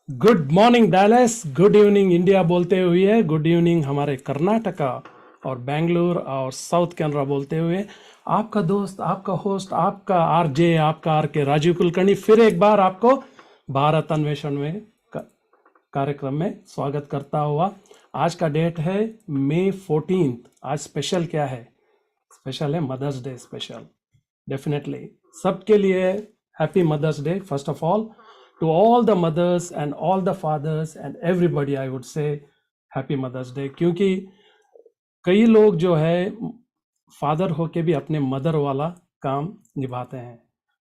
Good morning Dallas, good evening India बोलते हुए good evening हमारे कर्नाटका और बेंगलुरु और साउथ कनाडा बोलते हुए आपका दोस्त, आपका होस्ट, आपका आरजे, आपका आर के राजीव कुलकर्णी फिर एक बार आपको भारत अन्वेषण में कार्यक्रम में स्वागत करता हुआ। आज का डेट है मई 14। आज स्पेशल क्या है? स्पेशल है मदर्स डे स्पेशल। डेफिनेटली सबके लिए happy mother's day. First of all to all the mothers and all the fathers and everybody I would say happy mother's day, क्योंकि कई लोग जो है फादर होके भी अपने मदर वाला काम निभाते हैं,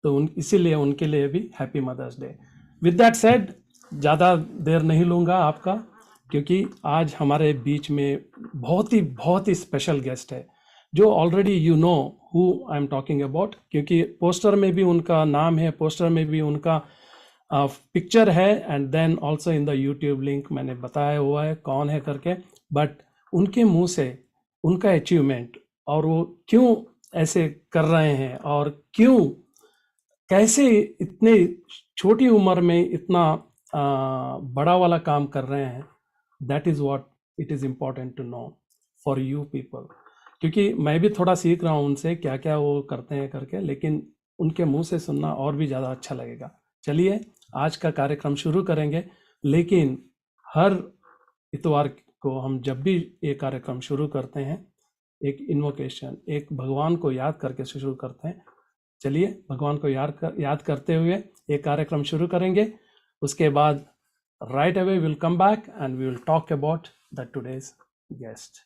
तो इसीलिए उनके लिए भी happy mother's day. With that said, ज़्यादा देर नहीं लूँगा आपका, क्योंकि आज हमारे बीच में बहुत ही स्पेशल गेस्ट है जो already you know who I am talking about, क्योंकि पोस्टर में भी उनका नाम है, पोस्टर में भी उनका पिक्चर है, and then also in the YouTube link मैंने बताया हुआ है कौन है करके। बट उनके मुंह से उनका अचीवमेंट और वो क्यों ऐसे कर रहे हैं और क्यों कैसे इतने छोटी उम्र में इतना बड़ा वाला काम कर रहे हैं, that is what it is important to know for you people. क्योंकि मैं भी थोड़ा सीख रहा हूँ उनसे क्या क्या वो करते हैं करके, लेकिन उनके मुंह से सुनना और भी ज़्यादा अच्छा लगेगा। चलिए आज का कार्यक्रम शुरू करेंगे, लेकिन हर इतवार को हम जब भी ये कार्यक्रम शुरू करते हैं एक इन्वोकेशन, एक भगवान को याद करके शुरू करते हैं। चलिए भगवान को याद करते हुए ये कार्यक्रम शुरू करेंगे। उसके बाद right away will come back and we will talk about the today's guest.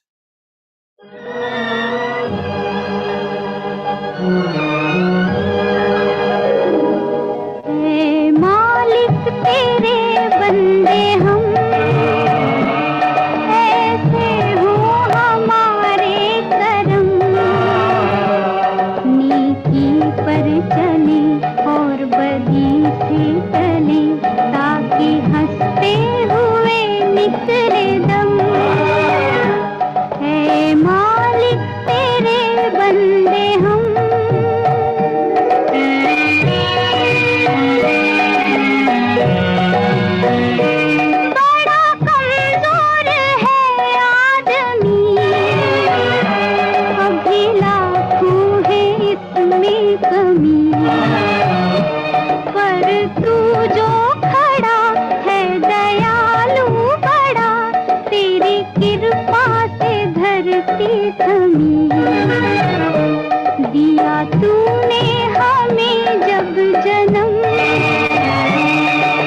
तेरे बंदे हम ऐसे हो हमारे करम, नीति पर चले और बदी से टले, ताकि हंसते हुए निकले दम। है मालिक तेरे बंदे हम। दिया तूने हमें जब जन्म,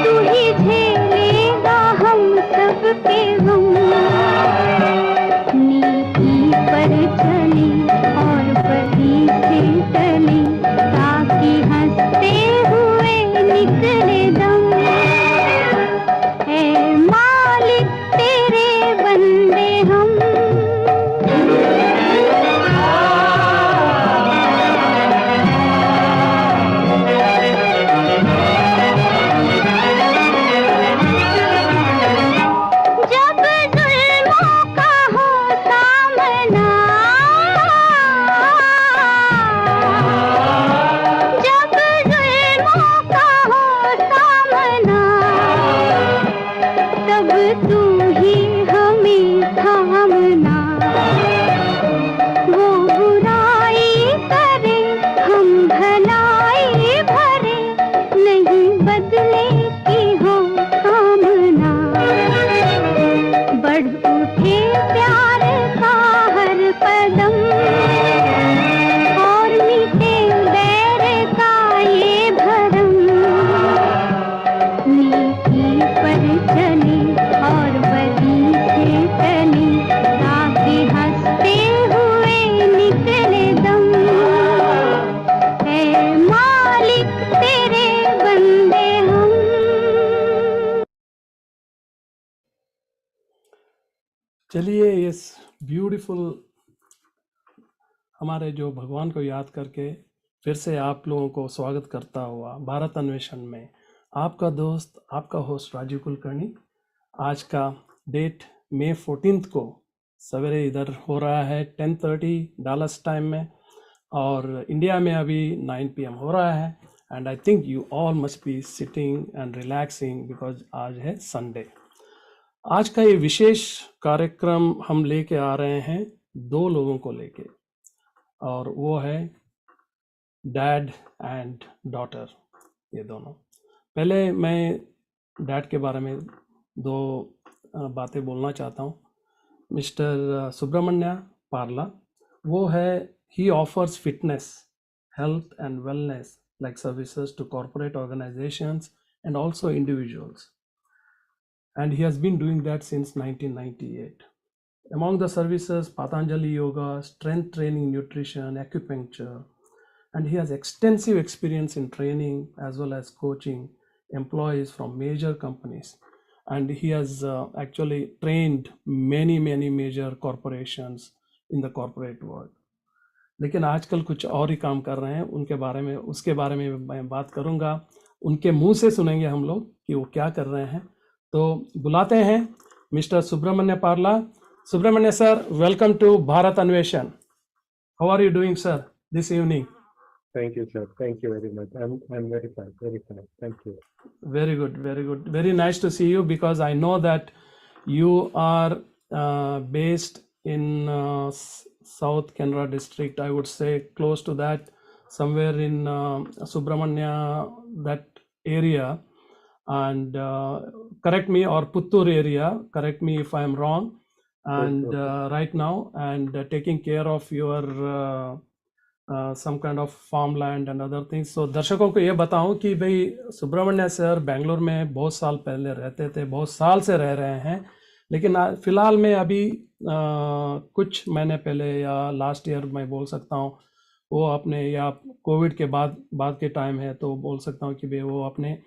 तू ही झेलेगा हम सबके गम। नीति पर चले और बदी से टले, ताकि हंसते हुए निकले दम। है मालिक तेरे बंदे हम। चलिए इस ब्यूटीफुल हमारे जो भगवान को याद करके फिर से आप लोगों को स्वागत करता हुआ भारत अन्वेषण में आपका दोस्त, आपका होस्ट राजीव कुलकर्णी। आज का डेट मई 14 को सवेरे इधर हो रहा है 10:30 डालस टाइम में, और इंडिया में अभी 9 PM हो रहा है। and I think you all must be sitting and relaxing because आज है संडे। आज का ये विशेष कार्यक्रम हम लेके आ रहे हैं दो लोगों को लेके, और वो है डैड एंड डॉटर, ये दोनों। पहले मैं डैड के बारे में दो बातें बोलना चाहता हूँ। मिस्टर सुब्रमण्य पार्ला, वो है, he offers fitness, health and wellness like services to corporate organizations and also individuals, and he has been doing that since 1998. Among the services, Patanjali Yoga, strength training, nutrition, acupuncture, and he has extensive experience in training as well as coaching employees from major companies, and he has actually trained many major corporations in the corporate world. लेकिन आजकल कुछ और ही काम कर रहे हैं, उनके बारे में, उसके बारे में मैं बात करूंगा। उनके मुंह से सुनेंगे हम लोग कि वो क्या कर रहे हैं। तो बुलाते हैं mister Subramanya Parla. Subramanya sir, welcome to Bharat Anveshan. How are you doing sir this evening? Thank you, sir. Thank you very much. I'm very fine. Very fine. Thank you. Very good, very good. Very nice to see you because I know that you are based in South Canara district. I would say close to that, somewhere in Subramanya, that area. And correct me, or Puttur area, correct me if I'm wrong. And right now, and taking care of your some kind of farmland and other things. So दर्शकों को ये बताऊं कि भाई Subramanya sir Bangalore में बहुत साल पहले रहते थे, बहुत साल से रह रहे हैं, लेकिन फिलहाल में अभी कुछ महीने पहले या लास्ट ईयर मैं बोल सकता हूँ, वो अपने, या कोविड के बाद के टाइम है तो बोल सकता हूँ कि भाई वो अपने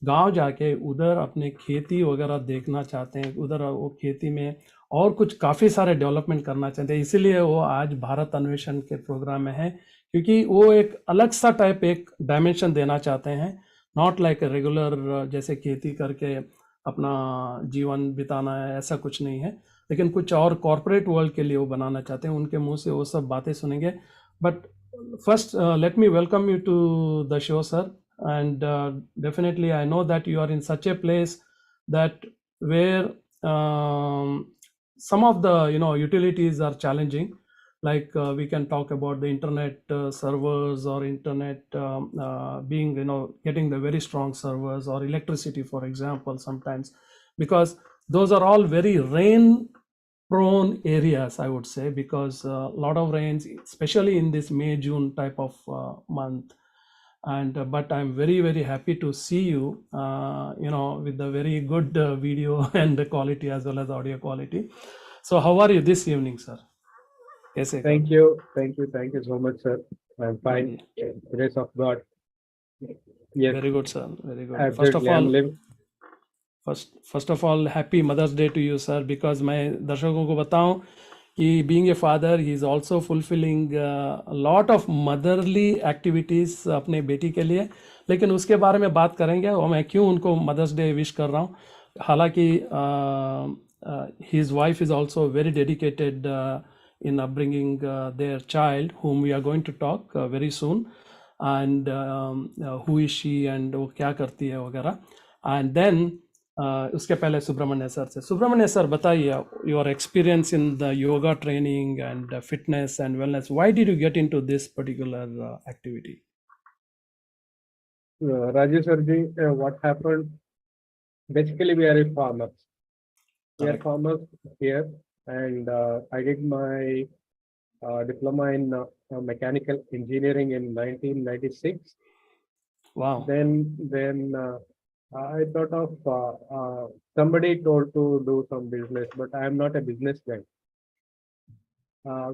गांव जाके उधर अपने खेती वगैरह देखना चाहते हैं, उधर वो खेती में और कुछ काफ़ी सारे डेवलपमेंट करना चाहते हैं। इसीलिए वो आज भारत अन्वेषण के प्रोग्राम में है, क्योंकि वो एक अलग सा टाइप, एक डायमेंशन देना चाहते हैं। नॉट लाइक रेगुलर जैसे खेती करके अपना जीवन बिताना है, ऐसा कुछ नहीं है, लेकिन कुछ और कॉरपोरेट वर्ल्ड के लिए वो बनाना चाहते हैं। उनके मुंह से वो सब बातें सुनेंगे। But first let me welcome you to the show sir, and definitely I know that you are in such a place that where some of the utilities are challenging, like we can talk about the internet servers, or internet being getting the very strong servers, or electricity for example sometimes, because those are all very rain prone areas, I would say, because a lot of rains, especially in this May June type of month. And but I'm very happy to see you with the very good video and the quality as well as audio quality. So how are you this evening sir? Kaise ka? Thank you so much, sir. I'm fine. Grace of God. Yes. Very good sir, very good. Absolutely. First of all, happy Mother's Day to you sir, because मैं दर्शकों को बताऊं कि being a father, he is also fulfilling a lot of motherly activities अपने बेटी के लिए, लेकिन उसके बारे में बात करेंगे और मैं क्यों उनको मदर्स डे विश कर रहा हूँ। हालांकि his wife is also very dedicated in upbringing their child, whom we are going to talk very soon, and who is she and वो क्या करती है वगैरह। and then उसके पहले सुब्रमण्य सर से, सुब्रमण्य सर बताइए, your experience in the yoga training and fitness and wellness, why did you get into this particular activity? Rajesh Sarji, what happened? Basically, we are farmers. We are farmers here, and I did my diploma in mechanical engineering in 1996. Wow. Then I thought of somebody told to do some business, but I am not a business guy.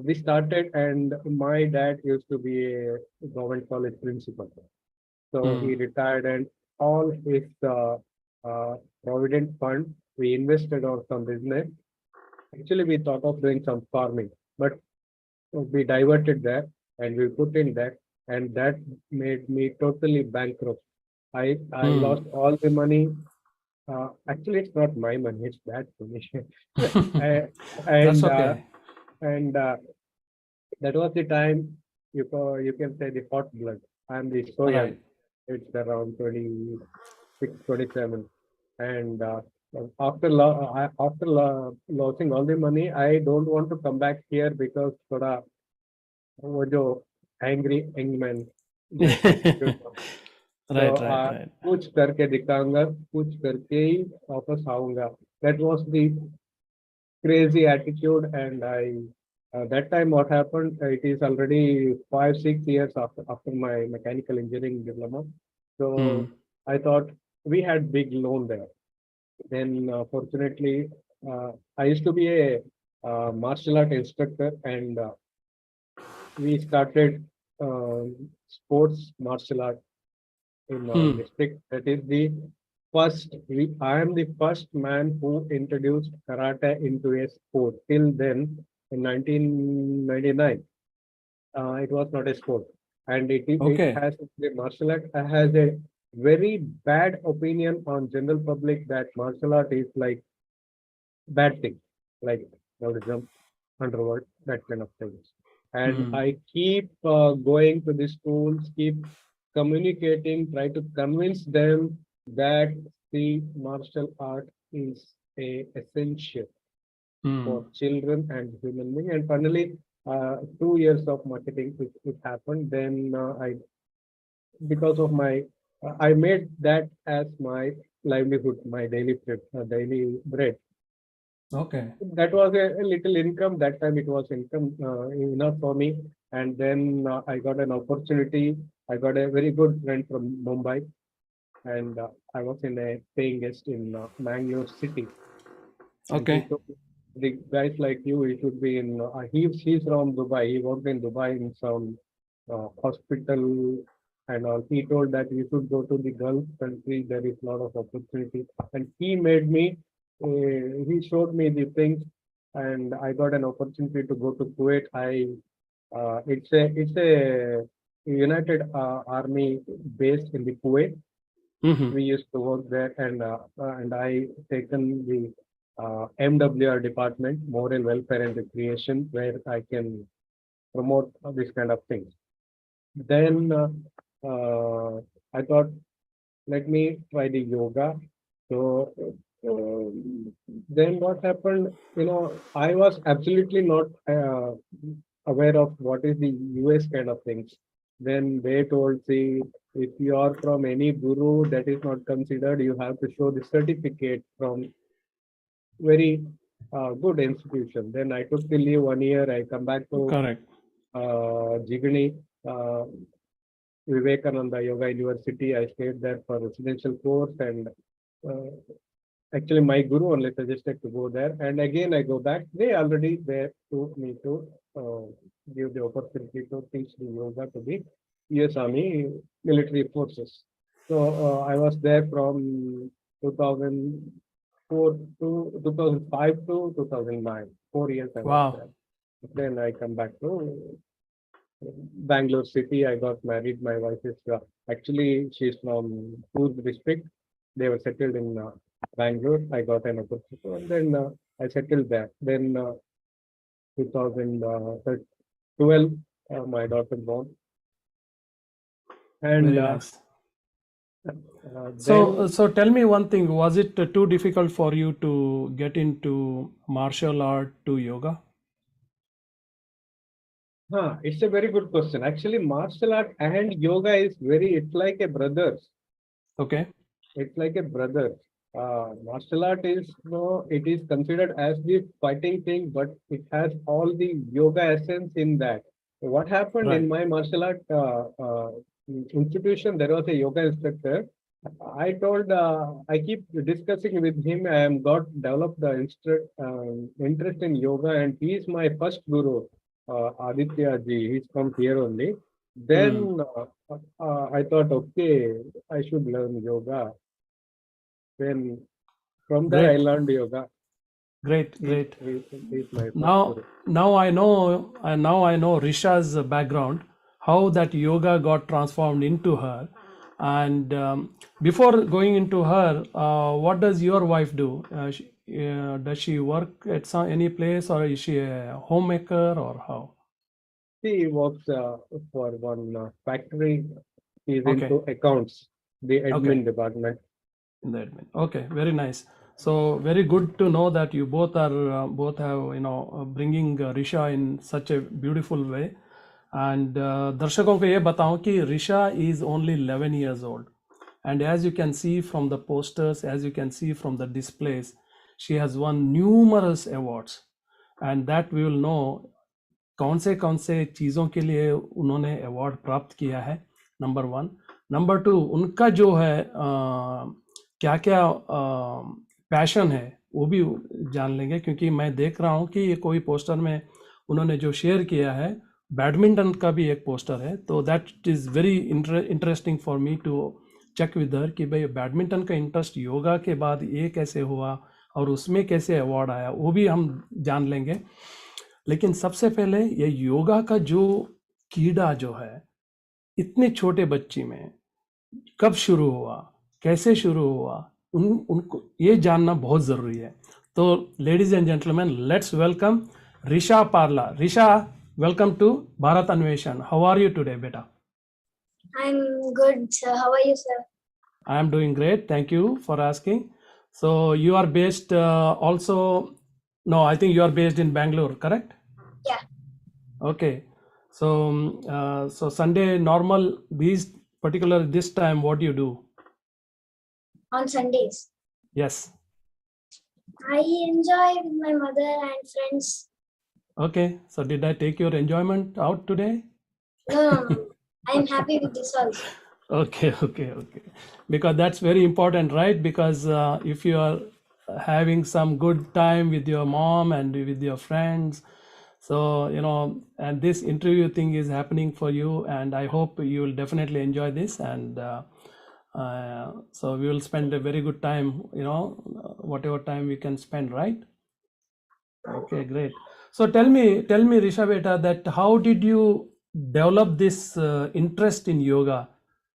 We started, and my dad used to be a government college principal. So he retired, and all his provident fund we invested on some business. Actually, we thought of doing some farming, but we diverted that and we put in that, and that made me totally bankrupt. I lost all the money. Actually, it's not my money; it's bad money. That's okay. And that was the time you can say the hot blood. I'm the so young. It's around 26, 27. And after losing all the money, I don't want to come back here because थोड़ा वो जो angry young man जैसा attitude था. So Right, right, right. कुछ करके दिखाऊंगा, कुछ करके ही वापस आऊंगा. That was the crazy attitude, and I that time what happened, it is already 5 6 years after my mechanical engineering diploma. So Hmm. I thought we had big loan there. Then fortunately, I used to be a martial art instructor, and we started uh, sports martial art in our Hmm. district. That is the first. I am the first man who introduced karate into a sport. Till then, in 1999, it was not a sport, and it Okay. has the martial art has a very bad opinion on general public that martial art is like bad thing, like terrorism, underworld, that kind of things. And Hmm. I keep going to the schools, keep communicating, try to convince them that the martial art is a essential Hmm. for children and human being. And finally, 2 years of marketing, it happened. Then because of I made that as my livelihood, my daily bread. Okay. That was a little income. That time it was income enough for me. And then I got an opportunity. I got a very good friend from Mumbai, and I was in a paying guest in Mangalore city. And he Okay. told the guys like you, he should be in. He's from Dubai. He worked in Dubai in some hospital and all. He told that you should go to the Gulf country. There is a lot of opportunity. And he made me. He showed me the things, and I got an opportunity to go to Kuwait. It's a United Army based in the Kuwait. Hmm. We used to work there, and I taken the MWR department, moral welfare and recreation, where I can promote this kind of things. Then I thought, let me try the yoga. So then what happened? I was absolutely not aware of what is the US kind of things. Then they told, see, if you are from any guru, that is not considered. You have to show the certificate from very good institution. Then I took the leave 1 year. I come back to Correct. Jigani, Vivekananda Yoga University. I stayed there for residential course, and uh, actually my guru only suggested to go there. And again, I go back. They already there to me to give the opportunity to teach the yoga to the US Army military forces. So I was there from 2004 to 2005 to 2009. 4 years I was Wow. there. Then I come back to Bangalore city. I got married. My wife is actually she's from Coorg district. They were settled in Bangalore. I got an opportunity, and then I settled there. Then 2012, my daughter born, and Very nice. So, then so tell me one thing. Was it too difficult for you to get into martial art to yoga? it's a very good question. Actually, martial art and yoga is very. It's like a brothers. Okay. It's like a brother. Martial art is no, it is considered as the fighting thing, but it has all the yoga essence in that. What happened in Right. my martial art institution? There was a yoga instructor. I keep discussing with him. I am got developed the interest in yoga, and he is my first guru, Aditya ji. He's from here only. Hmm. Then I thought, okay, I should learn yoga. Then from there, I Great. learned yoga. Great. He's, Great. he's, he's my first Now, guru. now I know Risha's background, how that yoga got transformed into her. And before going into her, what does your wife do? Does she work at any place, or is she a homemaker, or how? He works for one factory. She's Okay. into accounts, the admin department. In the admin. Okay, very nice. So very good to know that you both are both have bringing Risha in such a beautiful way. And दर्शकों को ये बताऊं कि Risha is only 11 years old, and as you can see from the posters, as you can see from the displays, she has won numerous awards, and that we will know कौन से चीज़ों के लिए उन्होंने अवार्ड प्राप्त किया है, number 1. Number 2, उनका जो है क्या क्या पैशन है वो भी जान लेंगे, क्योंकि मैं देख रहा हूँ कि ये कोई पोस्टर में उन्होंने जो शेयर किया है बैडमिंटन का भी एक पोस्टर है, तो that is very interesting for me to check with her कि भाई बैडमिंटन का इंटरेस्ट योगा के बाद ये कैसे हुआ और उसमें कैसे अवार्ड आया, वो भी हम जान लेंगे. लेकिन सबसे पहले ये योगा का जो कीड़ा जो है इतने छोटे बच्ची में कब शुरू हुआ, कैसे शुरू हुआ, उनको ये जानना बहुत ज़रूरी है. तो ladies and gentleman, let's welcome Risha Parla. Risha, welcome to Bharat Anveshan. How are you today बेटा? I'm good, sir. How are you, sir? I am doing great. Thank you for asking. So you are based also, no, I think you are based in Bangalore, correct? Yeah. Okay. So so Sunday normal, this time, what do you do? On Sundays. Yes. I enjoy with my mother and friends. Okay. So did I take your enjoyment out today? No. I'm happy with this also. Okay. Because that's very important, right? Because if you are having some good time with your mom and with your friends, so and this interview thing is happening for you, and I hope you will definitely enjoy this, and so we will spend a very good time, whatever time we can spend, right? Okay, great. So tell me Risha beta, that how did you develop this interest in yoga?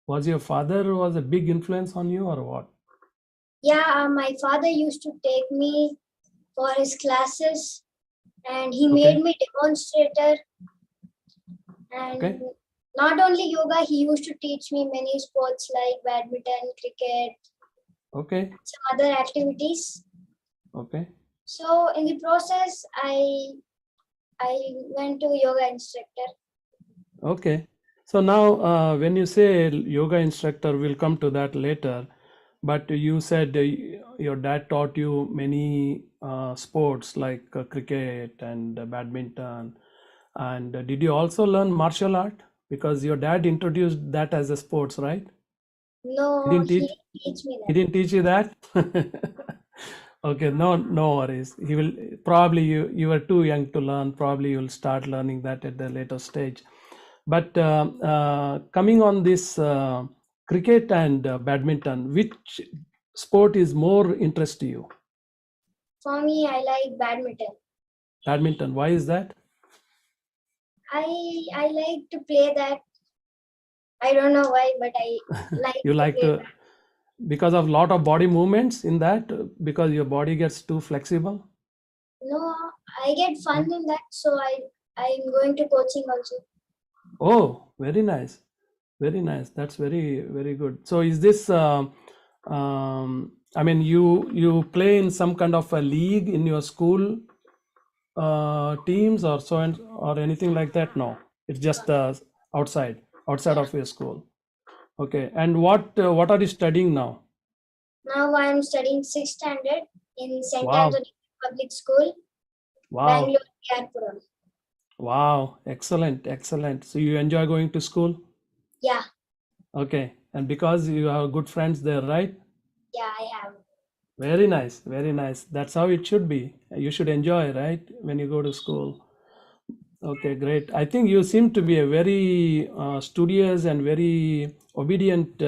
Was your father was a big influence on you, or what? Yeah, my father used to take me for his classes, and he Okay. made me demonstrator. And Okay. not only yoga, he used to teach me many sports like badminton, cricket, Okay. some other activities. Okay. So in the process, I went to yoga instructor. Okay. So now when you say yoga instructor, we'll come to that later, but you said your dad taught you many sports like cricket and badminton, and did you also learn martial art? Because your dad introduced that as a sports, right? No, He didn't he teach didn't teach me he that. didn't teach you that? Okay, no worries. He will probably, you were too young to learn. Probably you'll start learning that at the later stage. But coming on this cricket and badminton, which sport is more interest to you? For me, I like badminton. Badminton. Why is that? I like to play that. I don't know why, but I like You to like play to, that. because of lot of body movements in that, because your body gets too flexible? No, I get fun in that, so I'm going to coaching also. Oh, very nice. Very nice. That's very good. So is this I mean, you play in some kind of a league in your school teams or so, and or anything like that? No, it's just outside of your school. Okay. And what are you studying now? Now I'm studying 6th standard in St. Wow. Anthony Public School, Wow. Bangalore, Kerala. Wow. Excellent. So you enjoy going to school? Yeah, Okay. And because you have good friends there, right? yeah, I have. Very nice. That's how it should be. You should enjoy, right, when you go to school. Okay, great. I think you seem to be a very studious and very obedient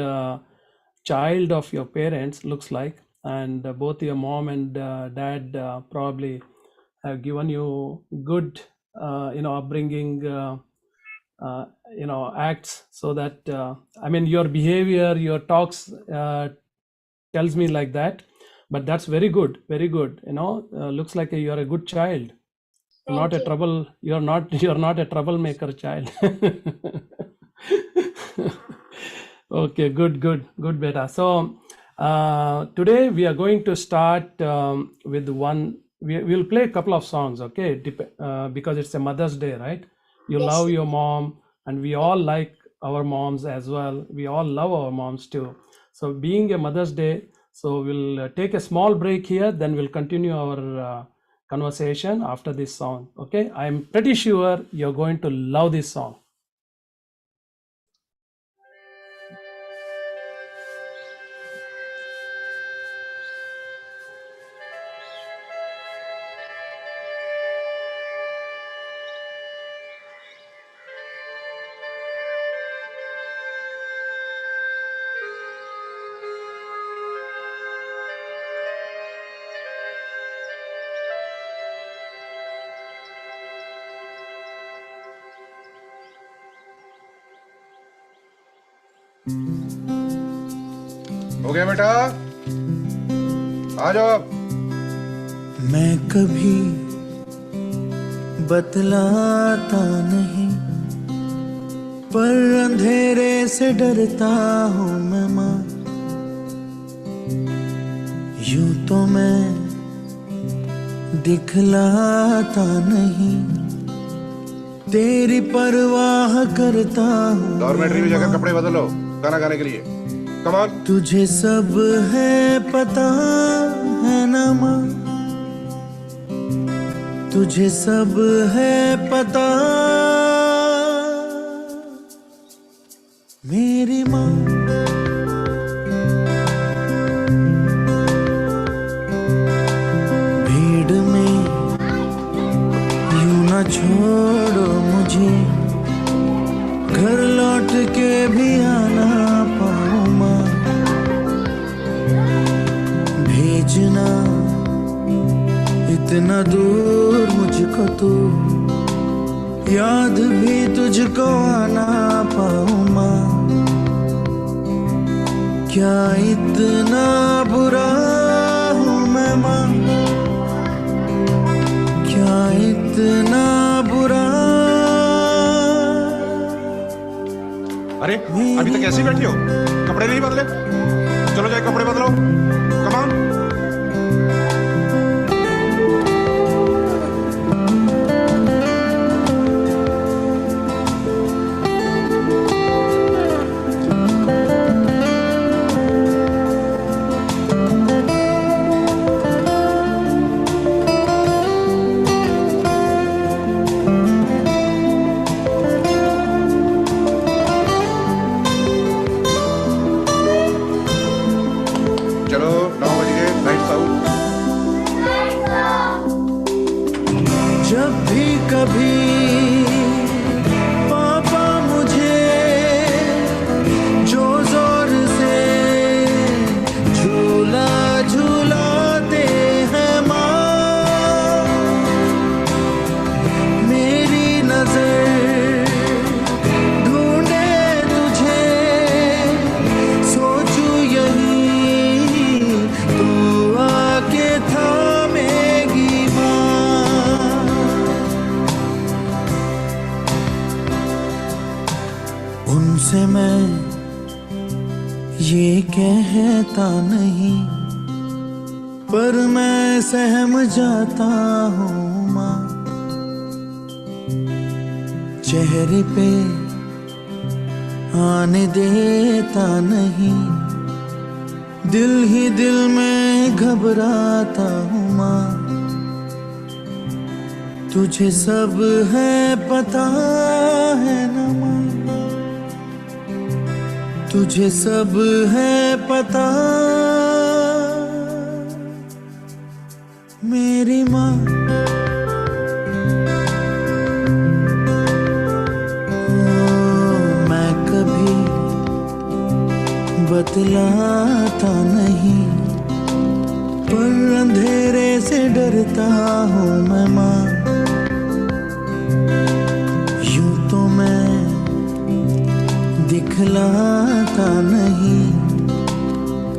child of your parents, looks like. And both your mom and dad probably have given you good, upbringing, acts, so that, I mean, your behavior, your talks tells me like that. But that's very good. Looks like you're a good child. Thank you. You're not a troublemaker child. Okay, good, beta. So today we are going to start with one. We'll play a couple of songs, okay? Because it's a Mother's Day, right? You Yes, love sir. your mom, and we all like our moms as well. We all love our moms too. So being a Mother's Day, so we'll take a small break here, then we'll continue our conversation after this song, okay? I'm pretty sure you're going to love this song. हो गया बेटा, आ जाओ। मैं कभी बतलाता नहीं, पर अंधेरे से डरता हूँ मैं माँ। यूं तो मैं दिखलाता नहीं, तेरी परवाह करता हूँ। डॉर्मेट्री में जाकर कपड़े बदलो खाना खाने के लिए। Come on. तुझे सब है पता है ना माँ, तुझे सब है पता मेरी माँ। भीड़ में यूं ना छोड़ो मुझे, घर लौट के भी आना पाऊँ माँ। भेजना इतना दूर मुझको तो, याद भी तुझको आना पाऊँ माँ। क्या इतना बुरा हूँ मैं माँ, क्या इतना बुरा। अरे अभी तक ऐसे ही बैठी हो, कपड़े नहीं बदले? चलो जाए कपड़े बदलो। Come on. चलो 9 बज गए, लाइट्स आउट। जब भी कभी पापा मुझे जो जोर से झूला झूलाते हैं माँ, मेरी नजर ढूंढे तुझे, सोचूं यही तू आके थामेगी माँ। उनसे मैं ये कहता नहीं, पर मैं सहम जाता हूँ माँ। चेहरे पे आने देता नहीं, दिल ही दिल में घबराता हूँ माँ। तुझे सब है पता है ना माँ, तुझे सब है पता मेरी माँ। मैं कभी बतलाता नहीं, पर अंधेरे से डरता हूँ मैं माँ। यूं तो मैं दिखलाता नहीं,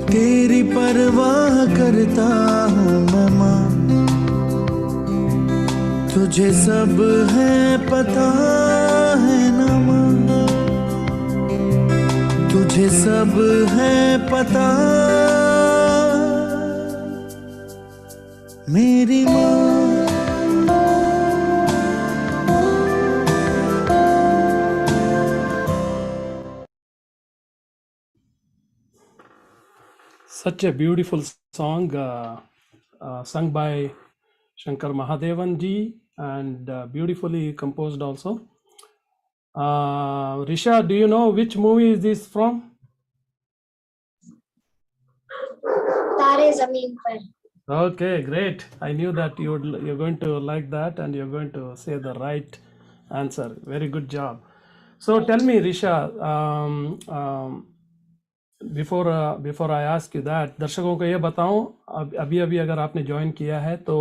तेरी परवाह करता हूँ मैं माँ। तुझे सब है पता है ना माँ, तुझे सब है पता मेरी माँ। Such a beautiful song sung by Shankar Mahadevan ji and beautifully composed also. Risha, do you know which movie is this from? Tare Zameen Par. Okay, great. I knew that you're going to like that and you're going to say the right answer. Very good job. So tell me, Risha, before I ask you that, दर्शकों को ये बताऊं, अभी अभी अगर आपने join किया है तो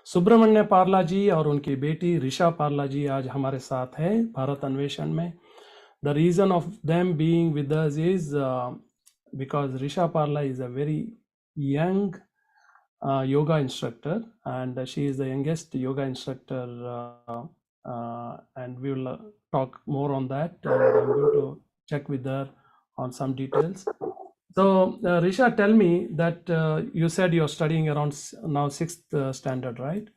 सुब्रमण्य पार्ला जी और उनकी बेटी ऋषा पार्ला जी आज हमारे साथ हैं भारत अन्वेषण में. The reason of them being with us is because Risha Parla is a very young yoga instructor and she is the youngest yoga instructor, and we will talk more on that, and I'm going to check with her on some details. So Risha, tell me that you said you're studying around now 6th standard, right?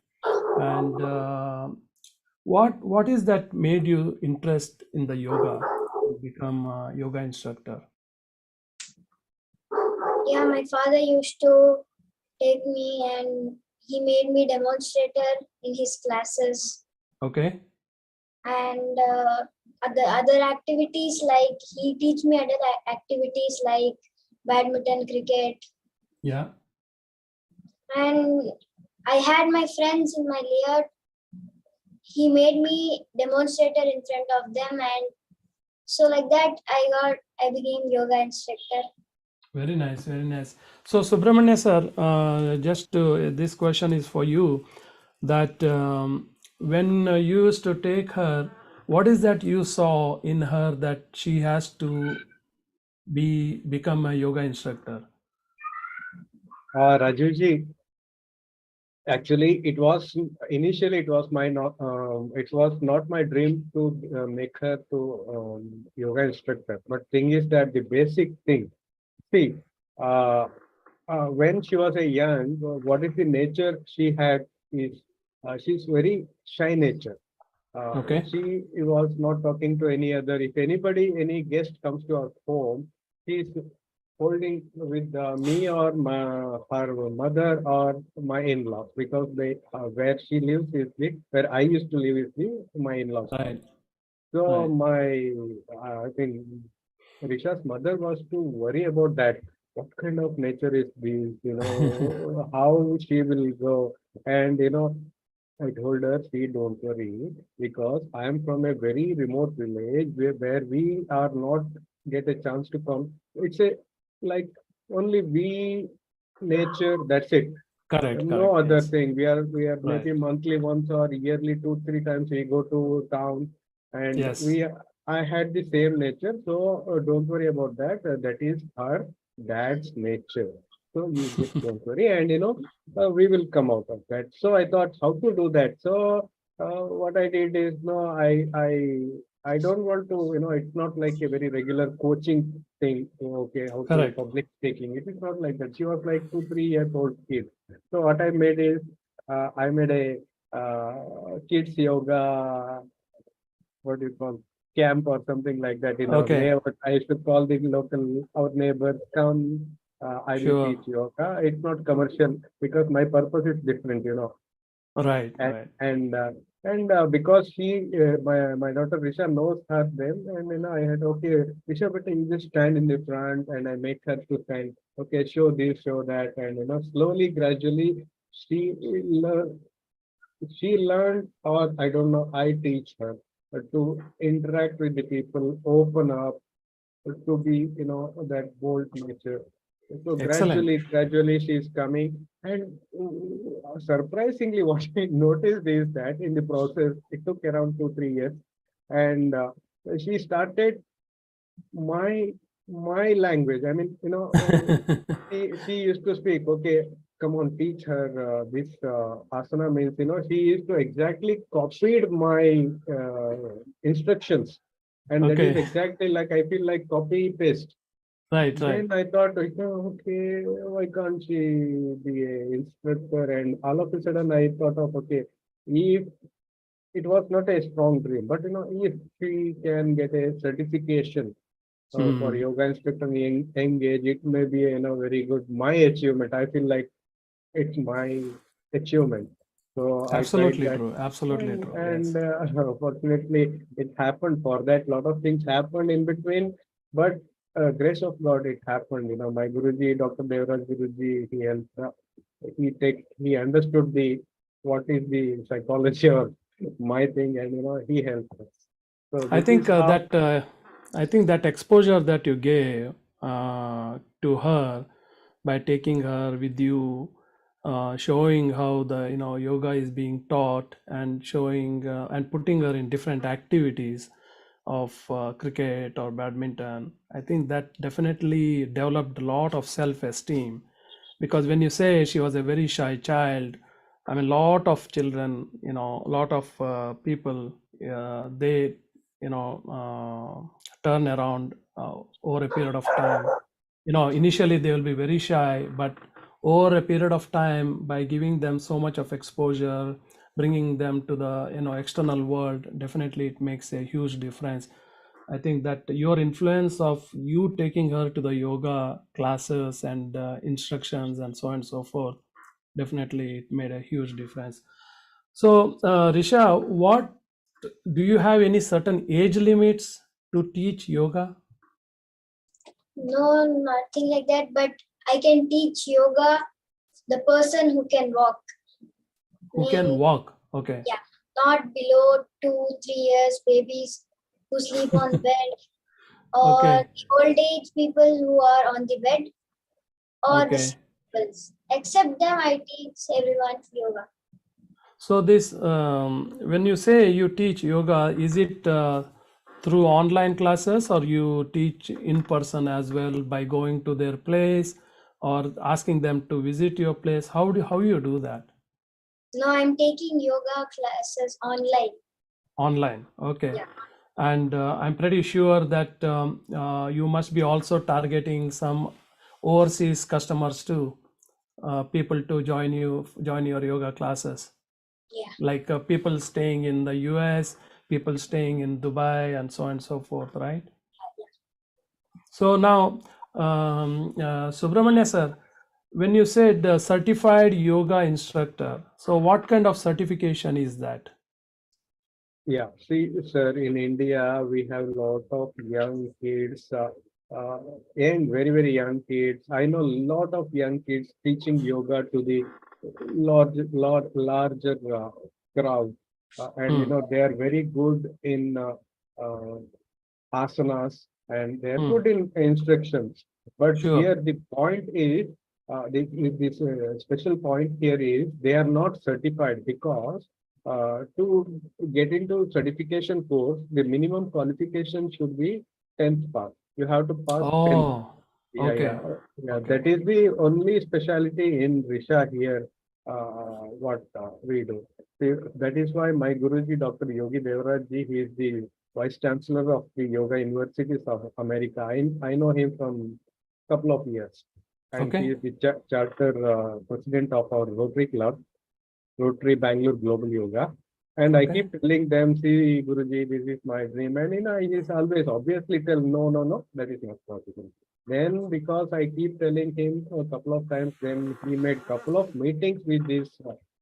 And what is that made you interest in the yoga to become a yoga instructor? Yeah, my father used to take me and he made me demonstrator in his classes. Okay. And other activities, like he teach me other activities like badminton, cricket. Yeah. And I had my friends in my layer. He made me demonstrator in front of them, and so like that I became yoga instructor. Very nice, very nice. So Subramanya sir, just this question is for you, that when you used to take her, what is that you saw in her that she has to become a yoga instructor? Rajuji, actually, initially it was it was not my dream to make her to yoga instructor. But thing is that the basic thing, see, when she was a young, what is the nature she had is she's very shy nature. Okay. She was not talking to any other. If any guest comes to our home, she's holding with me or her mother or my in-laws, because they where she lives is where I used to live is my in-laws. Right. So Right. I think Risha's mother was to worry about that. What kind of nature is this? How she will go, and I told her, see, don't worry, because I am from a very remote village where we are not get a chance to come. It's a like only we nature, that's it. Correct. No Correct. other Yes. thing. We are maybe Right. monthly once or yearly 2-3 times we go to town, and Yes. I had the same nature. So don't worry about that. That is her dad's nature. So you just don't worry, and we will come out of that. So I thought how to do that. So what I did is, no, I don't want to, it's not like a very regular coaching thing. Okay, how to Correct. public speaking. It is not like that. She was like 2-3 years old kid. So what I made is, I made a kids yoga, what do you call, camp or something like that in our Okay. neighborhood. I used to call the local, our neighbors, come, I will Sure. teach yoga. It's not commercial because my purpose is different, Right. and Right. because my daughter Risha knows her them, and I had, okay, Risha, but you just stand in the front, and I make her to stand. Okay, show this, show that, and slowly, gradually, she learn, she learned, or I don't know, I teach her to interact with the people, open up, to be, that bold nature. So Excellent. gradually she's coming. And surprisingly, what I noticed is that in the process, it took around 2-3 years. And she started my language. I mean, she used to speak, okay, come on, teach her this asana means, she used to exactly copied my instructions. And that is Okay. exactly like, I feel like copy paste. Right. Right. Then I thought, okay, why can't she be a instructor? And all of a sudden I thought of, okay, if it was not a strong dream, but if she can get a certification for Hmm. yoga instructor in young age, it may be very good. My achievement. I feel like it's my achievement. So I tried Absolutely that, true. Absolutely and, true. Yes. and fortunately, it happened. For that, lot of things happened in between, but grace of God, it happened. My Guruji, Dr. Devraj Guruji, he helped. He understood the what is the psychology or my thing, and he helped us. So I this think is how. I think that exposure that you gave to her by taking her with you, showing how the yoga is being taught, and showing and putting her in different activities of cricket or badminton. I think that definitely developed a lot of self-esteem, because when you say she was a very shy child, I mean, lot of children, a lot of people, they turn around over a period of time. Initially they will be very shy, but over a period of time, by giving them so much of exposure, bringing them to the external world, definitely it makes a huge difference. I think that your influence of you taking her to the yoga classes and instructions and so on and so forth, definitely it made a huge difference. So, Risha, what do you have any certain age limits to teach yoga? No, nothing like that. But I can teach yoga the person who can walk. Who can Mean, walk? Okay. yeah, not below 2, 3 years babies who sleep on bed, or Okay. the old age people who are on the bed, or the Okay. sick peoples. Except them, I teach everyone yoga. So this, when you say you teach yoga, is it through online classes, or you teach in person as well by going to their place or asking them to visit your place? How you do that? No, I'm taking yoga classes online. Online. Okay. Yeah. And I'm pretty sure that you must be also targeting some overseas customers too, people to join your yoga classes, Yeah. like people staying in the US, people staying in Dubai, and so on and so forth, right? So now, Subramanya sir, when you said certified yoga instructor, so what kind of certification is that? Yeah, see, sir, in India, we have a lot of young kids, very, very young kids. I know a lot of young kids teaching yoga to the larger crowd. And, Hmm. they are very good in uh, asanas, and they're Hmm. good in instructions. But Sure. here the point is, this special point here is they are not certified, because to get into certification course, the minimum qualification should be 10th pass. You have to pass 10th. Oh, Yeah, okay. yeah, yeah. Okay. That is the only specialty in Risha here. What we do. See, that is why my Guruji, Dr. Yogi Devraj ji, he is the Vice Chancellor of the Yoga Universities of America. I know him from couple of years, and he Okay. is the charter president of our Rotary Club, Rotary Bangalore Global Yoga. And I Okay. keep telling them, see, Guruji, this is my dream. And he is always obviously tell, no, no, no, that is not possible. Then, because I keep telling him a couple of times, then he made couple of meetings with these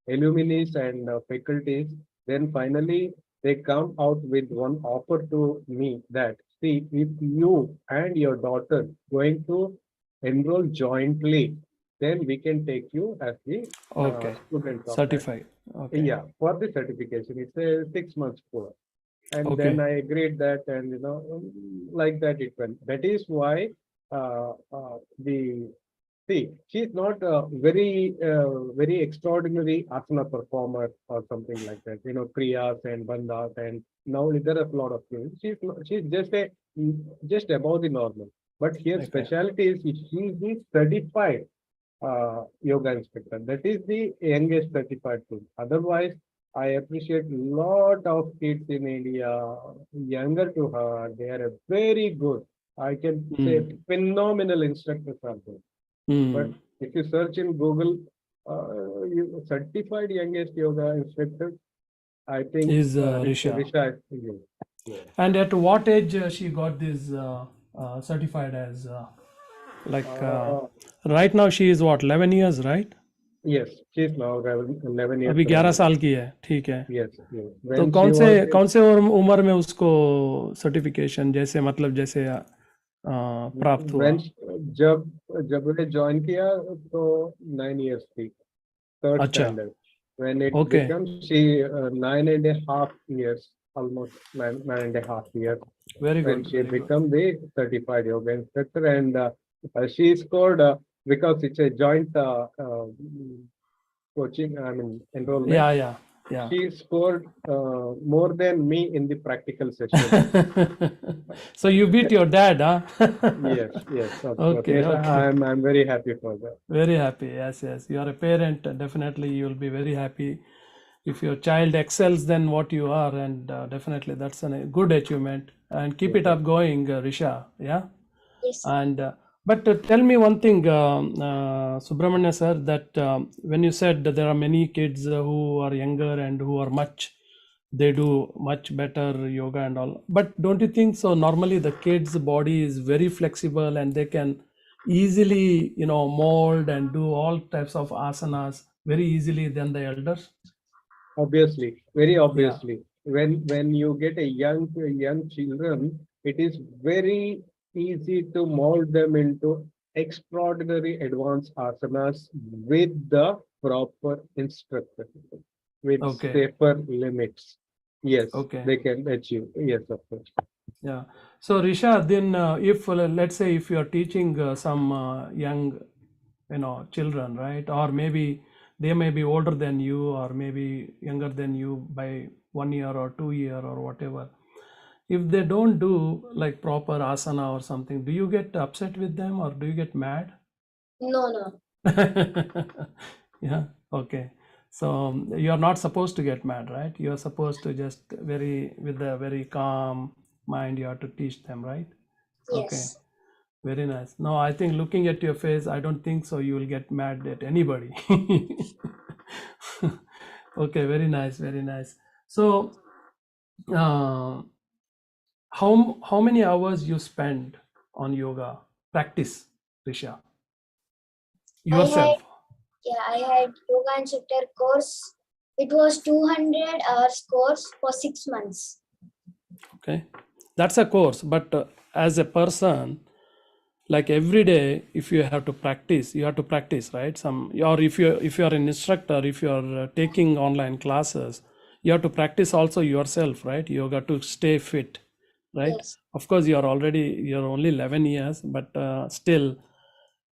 alumni and faculties. Then finally, they come out with one offer to me that, see, if you and your daughter going to enroll jointly, then we can take you as the Okay. students of that. Certified. Okay. Yeah, for the certification, it's a 6 months course. And then Okay. I agreed that, and like that it went. That is why the see, she's not a very extraordinary asana performer or something like that. Kriyas and bandhas, and now there are a lot of things. She's just above the normal. But here Okay. specialty is she's the certified yoga instructor. That is the youngest certified too. Otherwise, I appreciate lot of kids in India, younger to her. They are a very good. I can say phenomenal instructors are there. But Hmm. if you search in Google, certified youngest yoga instructor, I think Is Risha. Risha is you. Yeah. And at what age she got this certified as like Uh, right now she is what 11 years, right? yes, she's now 11 years अभी 11 old. साल की है, ठीक है. Yes, yes. तो When she was कौन से उम्र में उसको सर्टिफिकेशन जैसे मतलब जैसे प्राप्त हुआ? when जब जब मैंने ज्वाइन किया तो 9 years थी, third अच्छा, standard. When it okay, becomes she 9.5 years, almost nine and a half years, very when good, she very good. become the certified yoga instructor, and she scored because it's a joint coaching, I mean enrollment. या She scored more than me in the practical session. So you beat your dad, huh? Yes, yes, of course. Okay, Yes, okay. I'm very happy for that. Very happy. Yes, yes. You are a parent. Definitely, you will be very happy if your child excels than what you are, and definitely that's a good achievement. And keep it up going, Risha. Yeah. Yes. And but tell me one thing, Subramanya sir, that when you said that there are many kids who are younger and who are they do much better yoga and all. But don't you think so? Normally, the kids' body is very flexible and they can easily, mold and do all types of asanas very easily than the elders. Obviously, very Yeah. obviously. When you get a young children, it is very easy to mold them into extraordinary advanced asanas with the proper instructor, with Okay. safer limits. Yes, Okay. they can achieve. Yes, of course. Yeah. So Risha, then if let's say if you are teaching some young, children, right, or maybe they may be older than you, or maybe younger than you by 1 year or 2 year or whatever. If they don't do like proper asana or something, do you get upset with them or do you get mad? No. Yeah. Okay. So you are not supposed to get mad, right? You are supposed to just with a very calm mind, you have to teach them, right? Okay. Yes. Very nice. No, I think looking at your face, I don't think so you will get mad at anybody. Okay, very nice, very nice. So how many hours you spend on yoga practice, Risha? Yourself. I had yoga instructor course. It was 200 hours course for 6 months. Okay, that's a course, but as a person, like every day, if you have to practice, you have to practice, right? Or if you are an instructor, if you are taking online classes, you have to practice also yourself, right? Yoga to stay fit, right? Yes. Of course, you're only 11 years, but still,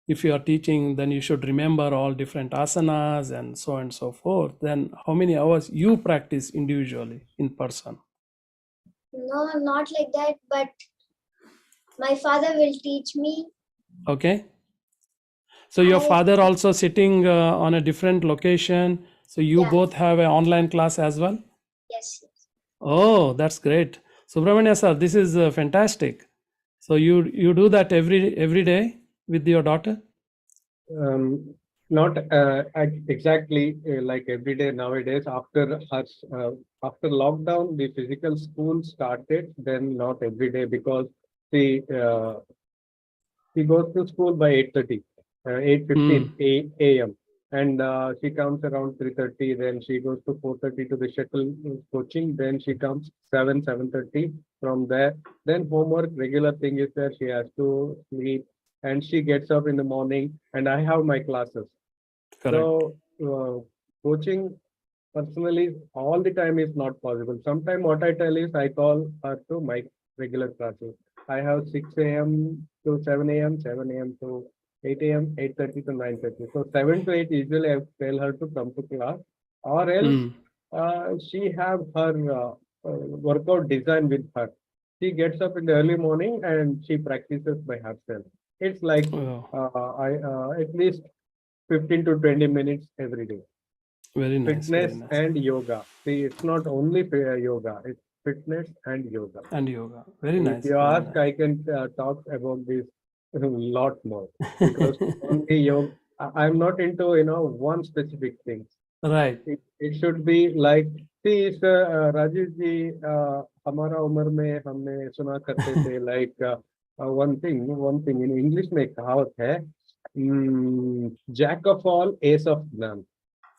if you are teaching, then you should remember all different asanas and so on and so forth. Then how many hours you practice individually in person? No, not like that, but my father will teach me. Okay. So your I- father also sitting on a different location. So you Yeah. both have an online class as well? Yes. Oh, that's great. Subramanya sir, this is fantastic. So you do that every day with your daughter? Not exactly like every day nowadays. After lockdown, the physical school started. Then not every day because the she goes to school by 8:30, 8:15 a.m. And she comes around 3:30. Then she goes to 4:30 to the shuttle coaching. Then she comes 7:30 from there. Then homework, regular thing is there. She has to sleep, and she gets up in the morning. And I have my classes. Correct. So coaching personally all the time is not possible. Sometimes what I tell is I call her to my regular classes. I have 6 a.m. to 7 a.m., 7 a.m. to 8 a.m., 8:30 to 9:30. So 7 to 8 usually I tell her to come to class, or else she have her workout design with her. She gets up in the early morning and she practices by herself. It's like Oh, I at least 15 to 20 minutes every day. Very nice, very Fitness nice. and yoga. See, it's not only yoga, it's fitness and yoga. And yoga. Very If nice, you very ask, nice. I can talk about this a lot more because only yoga. I'm not into one specific thing. Right, It should be like, see, it's, Rajiv ji, हमारा उम्र में हमने सुना करते थे like one thing in English में एक कहावत है, jack of all, ace of none.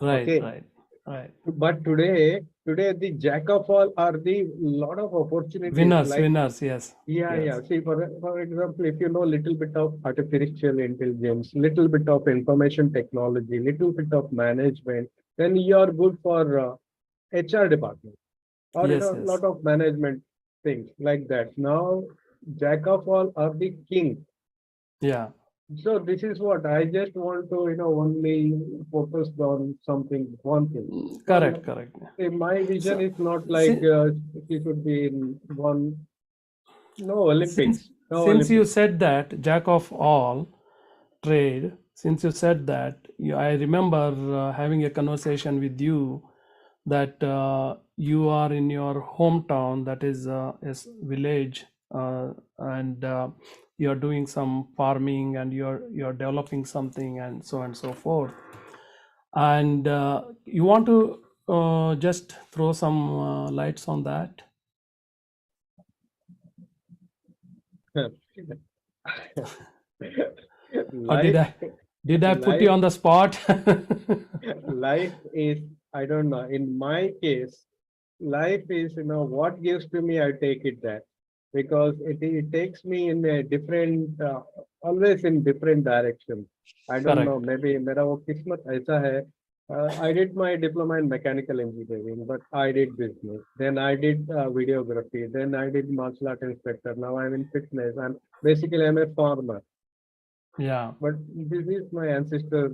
right, Okay, right, right. but today the jack of all are the lot of opportunities Winners, like, winners, yes, yeah, yes. yeah. See, for example, if you know little bit of artificial intelligence, little bit of information technology, little bit of management, then you are good for HR department or Yes, yes. lot of management things like that. Now, jack of all are the king. Yeah, So this is what I just want to only focus on something, one thing. correct, Well, correct. see, my vision So, is not like it should be in one. No since Olympics. No since you Olympics. said that jack of all trade, since you said that, I remember having a conversation with you that you are in your hometown, that is village, and you're doing some farming and you're developing something and so forth. And you want to just throw some lights on that? Or Life, did I put you life, on the spot? life is, I don't know. In my case, life is, what gives to me, I take it that because it takes me in a different, always in different direction. I don't know. Correct. Maybe मेरा वो किस्मत ऐसा है. I did my diploma in mechanical engineering, but I did business. Then I did videography. Then I did martial art instructor. Now I'm in fitness. I'm a farmer. Yeah, But this is my ancestor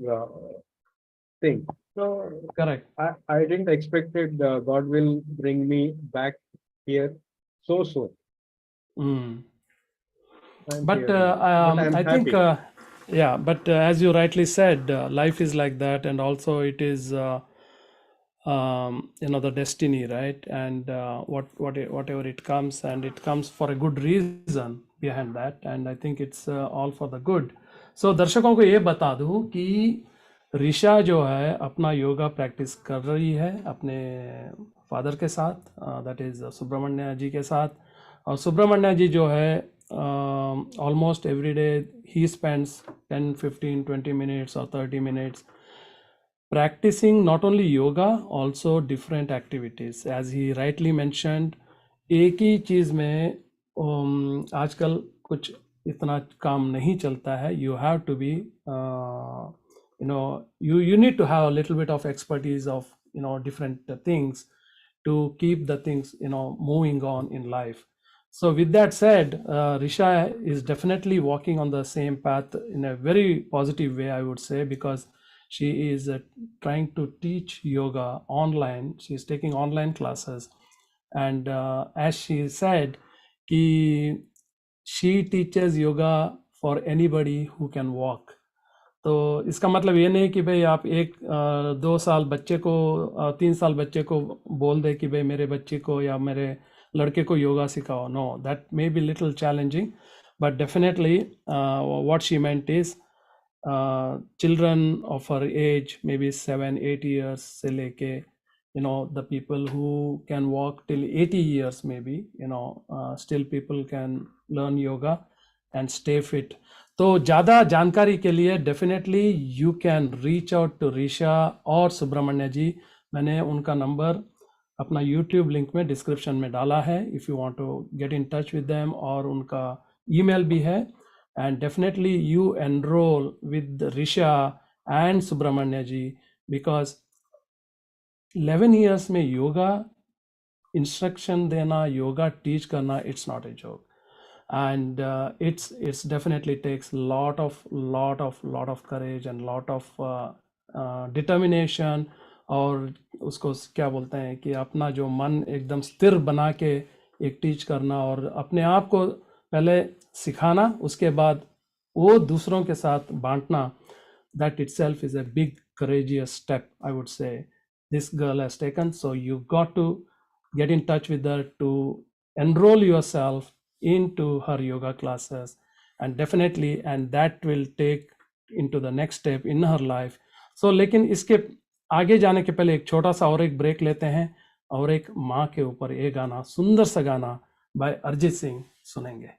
thing. So correct. I didn't expect it. God will bring me back here so soon. Mm. I'm But here now. But I'm I think, happy. yeah, but as you rightly said, life is like that, and also it is, the destiny, right? And whatever it comes, and it comes for a good reason behind that, and I think it's all for the good. So दर्शकों को ये बता दूं कि ऋषा जो है अपना yoga practice कर रही है अपने फादर के साथ, दैट इज सुब्रमण्य जी के साथ. और सुब्रमण्य जी जो है almost every day he spends 10 15 20 minutes or 30 minutes practicing not only yoga, also different activities, as he rightly mentioned. एक ही चीज़ में आजकल कुछ इतना काम नहीं चलता है. You have to be, you need to have a little bit of expertise of different things to keep the things moving on in life. So with that said, Risha is definitely walking on the same path in a very positive way, I would say, because she is trying to teach yoga online. She is taking online classes, and as she said, she teaches yoga for anybody who can walk. तो इसका मतलब ये नहीं कि भाई आप 2 साल बच्चे को 3 साल बच्चे को बोल दे कि भाई मेरे बच्चे को या मेरे लड़के को योगा सिखाओ. No, that may be little challenging, but definitely what she meant is children of her age, maybe 7 8 years से लेके the people who can walk till 80 years maybe, still people can learn yoga and stay fit. तो ज़्यादा जानकारी के लिए definitely you can reach out to Risha और सुब्रमण्य जी. मैंने उनका नंबर अपना यूट्यूब लिंक में डिस्क्रिप्शन में डाला है, if you want to get in touch with them, और उनका ईमेल भी है. And definitely you enrol with Risha and Subramanya ji, because 11 years में योगा इंस्ट्रक्शन देना, योगा टीच करना, it's not a joke. And it's definitely takes lot of courage and lot of determination. और उसको क्या बोलते हैं कि अपना जो मन एकदम स्थिर बना के एक टीच करना और अपने आप को पहले सिखाना, उसके बाद वो दूसरों के साथ बांटना, that itself is a big courageous step, I would say. this girl has taken. So you got to get in touch with her to enroll yourself into her yoga classes, and definitely, and that will take into the next step in her life. So लेकिन इसके आगे जाने के पहले एक छोटा सा और एक ब्रेक लेते हैं और एक माँ के ऊपर ये गाना, सुंदर सा गाना बाय अरिजीत सिंह सुनेंगे.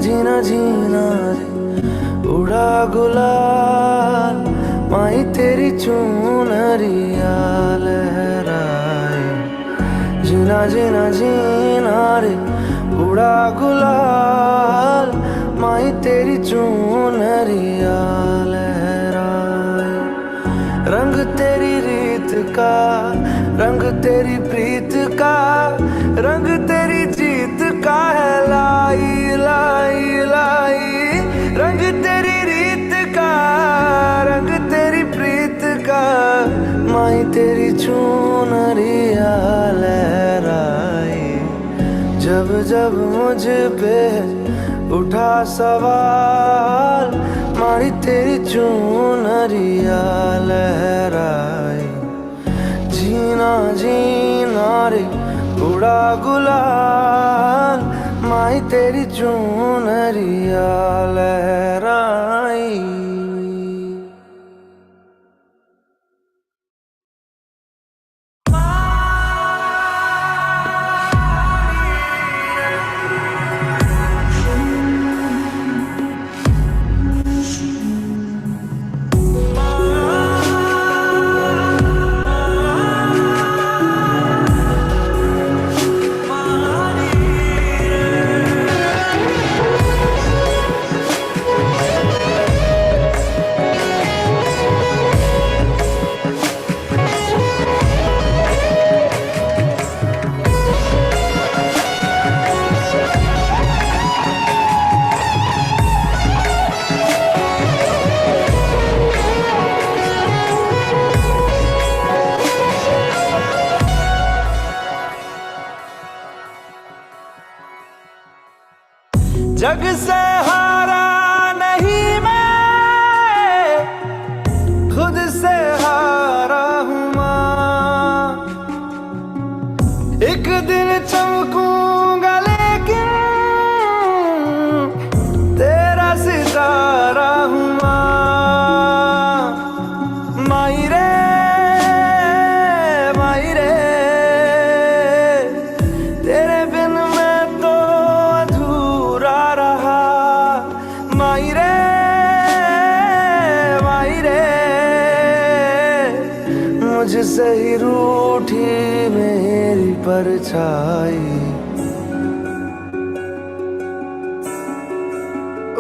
जीना जीना रे उड़ा गुलाल माही तेरी चुनरिया लहराए. जीना जीना जीना रे उड़ा गुलाल माही तेरी चुनरिया लहराए. रंग तेरी रीत का, रंग तेरी प्रीत का, रंग तेरी जीत का है लाई लाई लाई. रंग तेरी रीत का, रंग तेरी प्रीत का, माही तेरी चुनरिया लहराए. जब जब मुझ पे उठा सवाल माही तेरी चुनरिया लहराए. जीना जीना रे उड़ा गुलाल माही तेरी चुनरिया लहराई. जग से हारा नहीं मैं, खुद से हारा हूँ माँ. एक दिन चमकूंगा लेकिन तेरा सितारा हूँ माँ. माई रे माई रे तेरे बिन मैं तो अधूरा रहा. माई रे माई रे मुझसे ही रूठी मेरी परछाई.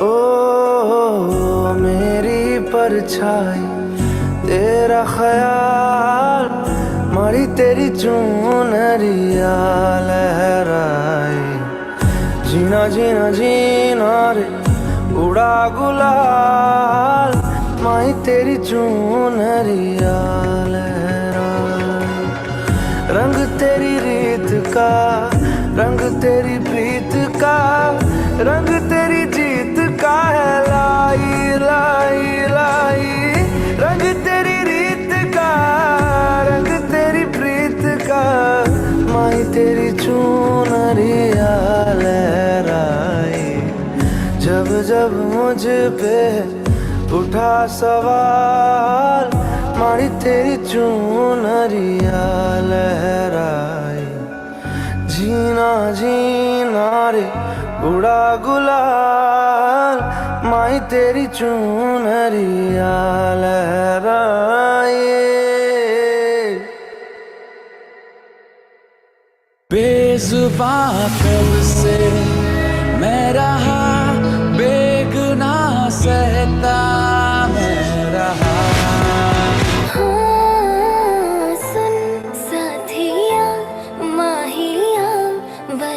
ओ मेरी परछाई तेरा ख्याल मारी तेरी चुनरिया लहराए. जीना जीना जीना रे उड़ा गुलाल माही तेरी चुनरिया लहराए. रंग तेरी रीत का, रंग तेरी प्रीत का, रंग तेरी जीत का है लाई लाई लाई. रंग तेरी रीत का, रंग तेरी प्रीत का, माही तेरी चुनरिया लहराए. जब जब मुझ पे उठा सवाल माही तेरी चुनरिया लहराए. जीना जीना रे उड़ा गुलाल माही तेरी चुनरिया लहराए. बेजुबां कब से मैं रहा बेगुनाह सहता मैं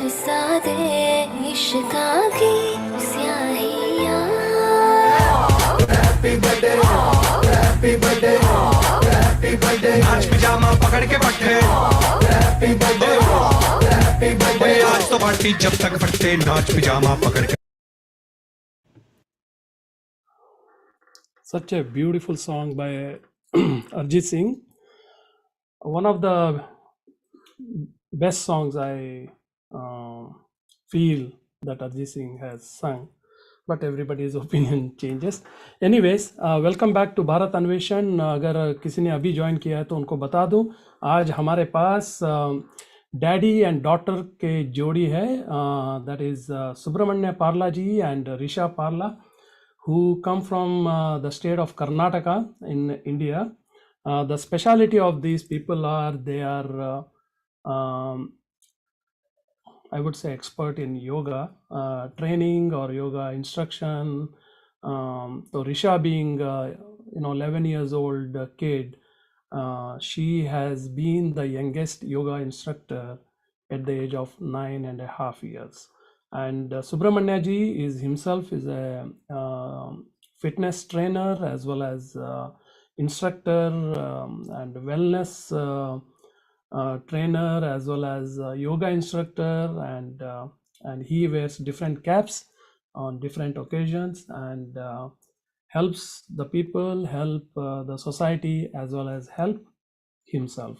बरसा दे इश्का की स्याहियाँ। नाच पिजामा पकड़ के पट्टे आज तो पार्टी जब तक फटते नाच पिजामा पकड़ के Such a beautiful song by Arjit Singh. One of the best songs I feel that Arjit Singh has sung, but everybody's opinion changes. Anyways, welcome back to Bharat Anveshan. अगर किसी ने अभी ज्वाइन किया है तो उनको बता दूं, आज हमारे पास डैडी एंड डॉटर के जोड़ी है, that is Subramanya Parla ji and Risha Parla, who come from the state of Karnataka in India. The speciality of these people are they are I would say expert in yoga training or yoga instruction. So Risha being 11 years old kid, she has been the youngest yoga instructor at the age of 9.5 years. And Subramanya ji is himself is a fitness trainer as well as instructor and wellness trainer as well as yoga instructor, and he wears different caps on different occasions and helps the people, help the society as well as help himself.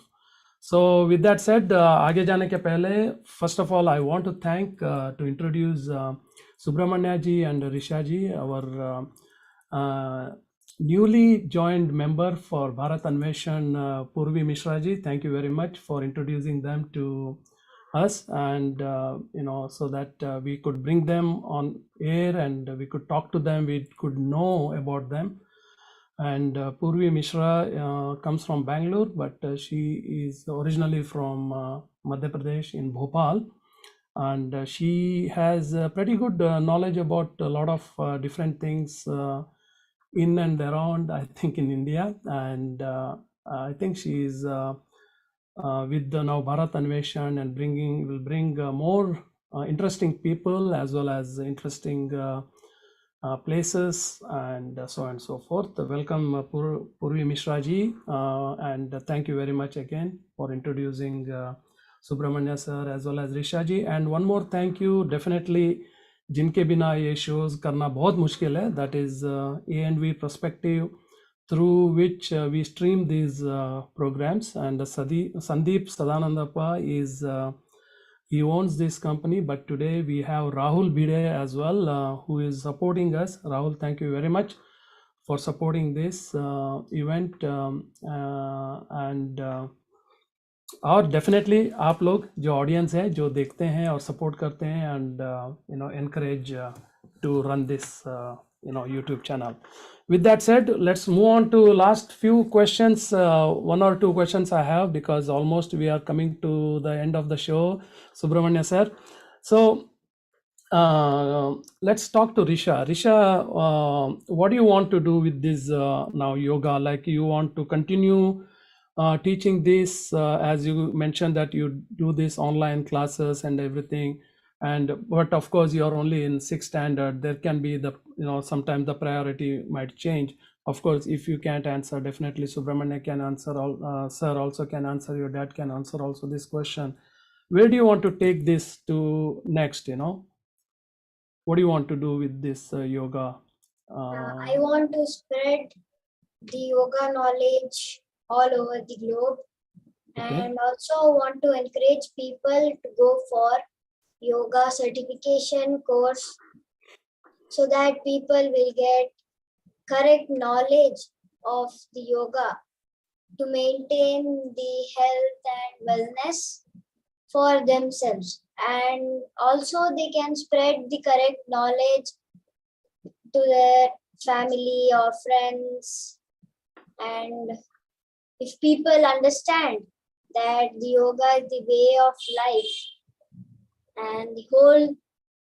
So with that said, आगे जाने के पहले first of all I want to thank to introduce Subramanya ji and Risha ji, our newly joined member for Bharat Anveshan, Purvi Mishra ji. Thank you very much for introducing them to us, and so that we could bring them on air and we could talk to them, we could know about them. And Purvi Mishra comes from Bangalore, but she is originally from Madhya Pradesh in Bhopal, and she has pretty good knowledge about a lot of different things in and around, I think, in India. And I think she is with the now Bharat Anveshan and will bring more interesting people as well as interesting places and so on and so forth. Welcome Purvi Mishra ji, and thank you very much again for introducing Subramanya sir as well as Risha ji. And one more thank you, definitely जिनके बिना ये shows करना बहुत मुश्किल है, that is A&V Perspective, through which we stream these programs. And Sandeep Sadanandappa is he owns this company, but today we have Rahul Bhide as well, who is supporting us. Rahul, thank you very much for supporting this event. और definitely आप लोग जो audience है, जो देखते हैं और support करते हैं, and encourage to run this YouTube channel. With that said, let's move on to last few questions. One or two questions I have, because almost we are coming to the end of the show, Subramanya sir. So let's talk to Risha. Risha, what do you want to do with this now yoga? Like, you want to continue teaching this, as you mentioned that you do this online classes and everything, but of course you are only in 6th standard. There can be the sometimes the priority might change. Of course, if you can't answer, definitely Subramanya can answer, sir also can answer, your dad can answer also this question. Where do you want to take this to next? What do you want to do with this yoga? I want to spread the yoga knowledge all over the globe, and also want to encourage people to go for yoga certification course, so that people will get correct knowledge of the yoga to maintain the health and wellness for themselves, and also they can spread the correct knowledge to their family or friends. And if people understand that the yoga is the way of life, and the whole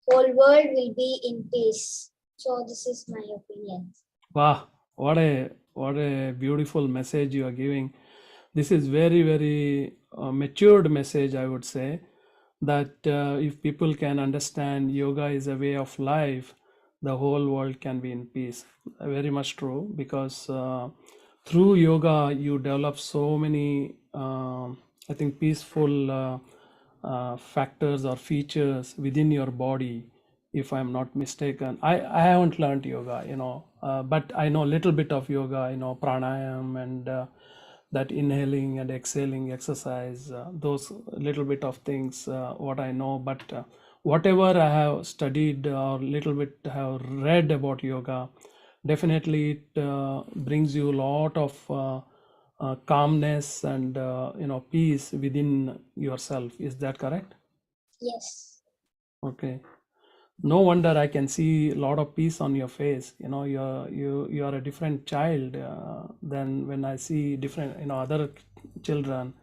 world will be in peace. So this is my opinion. Wow, what a beautiful message you are giving. This is very, very matured message, I would say, that if people can understand yoga is a way of life, the whole world can be in peace. Very much true, because through yoga you develop so many, I think, peaceful factors or features within your body. If I'm not mistaken, I haven't learned yoga, but I know a little bit of yoga, pranayam and that inhaling and exhaling exercise, those little bit of things, what I know. But whatever I have studied or little bit have read about yoga, definitely it brings you a lot of calmness and peace within yourself. Is that correct? Yes. Okay. No wonder I can see a lot of peace on your face. You are a different child than when I see different, other children.